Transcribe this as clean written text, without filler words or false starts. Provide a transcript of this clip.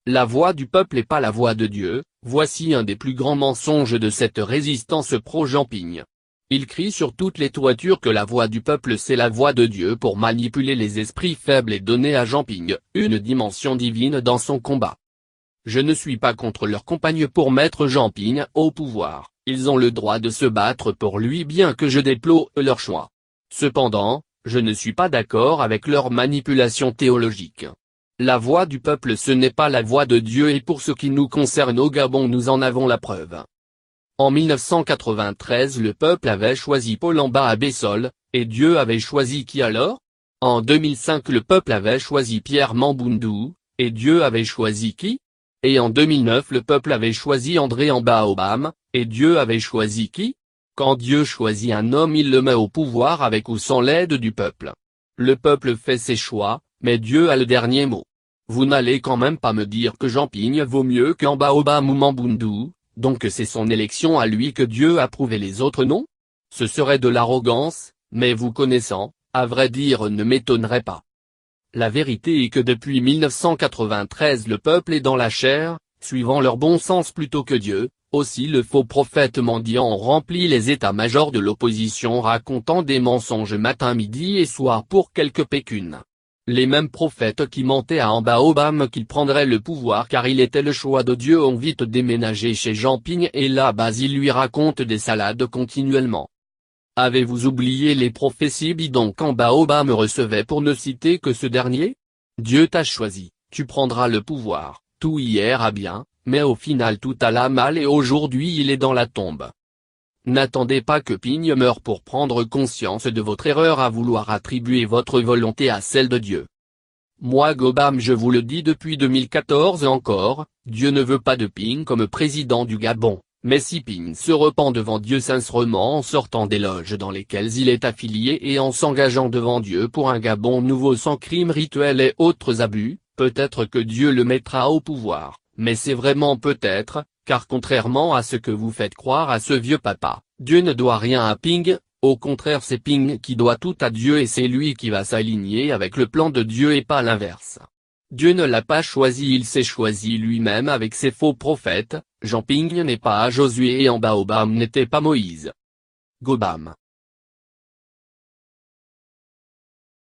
La voix du peuple n'est pas la voix de Dieu, voici un des plus grands mensonges de cette résistance pro-Jean-Ping. Il crie sur toutes les toitures que la voix du peuple c'est la voix de Dieu pour manipuler les esprits faibles et donner à Jean-Ping une dimension divine dans son combat. Je ne suis pas contre leur compagne pour mettre Jean-Ping au pouvoir, ils ont le droit de se battre pour lui bien que je déplore leur choix. Cependant, je ne suis pas d'accord avec leur manipulation théologique. La voix du peuple ce n'est pas la voix de Dieu et pour ce qui nous concerne au Gabon nous en avons la preuve. En 1993 le peuple avait choisi Paul Amba Bessol, et Dieu avait choisi qui alors? En 2005 le peuple avait choisi Pierre Mamboundou, et Dieu avait choisi qui? Et en 2009 le peuple avait choisi André Amba Obama, et Dieu avait choisi qui? Quand Dieu choisit un homme il le met au pouvoir avec ou sans l'aide du peuple. Le peuple fait ses choix, mais Dieu a le dernier mot. Vous n'allez quand même pas me dire que Jean-Ping vaut mieux qu'Amba Obama ou Mamboundou, donc c'est son élection à lui que Dieu a prouvé les autres non? Ce serait de l'arrogance, mais vous connaissant, à vrai dire ne m'étonnerait pas. La vérité est que depuis 1993 le peuple est dans la chair, suivant leur bon sens plutôt que Dieu, aussi le faux prophète mendiant ont rempli les états-majors de l'opposition racontant des mensonges matin midi et soir pour quelques pécunes. Les mêmes prophètes qui mentaient à Amba Obama qu'il prendrait le pouvoir car il était le choix de Dieu ont vite déménagé chez Jean-Ping et là-bas ils lui racontent des salades continuellement. Avez-vous oublié les prophéties bidons qu'Amba Obama recevait pour ne citer que ce dernier? Dieu t'a choisi, tu prendras le pouvoir, tout y ira bien, mais au final tout alla mal et aujourd'hui il est dans la tombe. N'attendez pas que Ping meure pour prendre conscience de votre erreur à vouloir attribuer votre volonté à celle de Dieu. Moi Gobam je vous le dis depuis 2014 encore, Dieu ne veut pas de Ping comme président du Gabon, mais si Ping se repent devant Dieu sincèrement en sortant des loges dans lesquelles il est affilié et en s'engageant devant Dieu pour un Gabon nouveau sans crimes rituels et autres abus, peut-être que Dieu le mettra au pouvoir, mais c'est vraiment peut-être, car contrairement à ce que vous faites croire à ce vieux papa, Dieu ne doit rien à Ping, au contraire c'est Ping qui doit tout à Dieu et c'est lui qui va s'aligner avec le plan de Dieu et pas l'inverse. Dieu ne l'a pas choisi il s'est choisi lui-même avec ses faux prophètes, Jean-Ping n'est pas Josué et Amba Obama n'était pas Moïse. Gobam.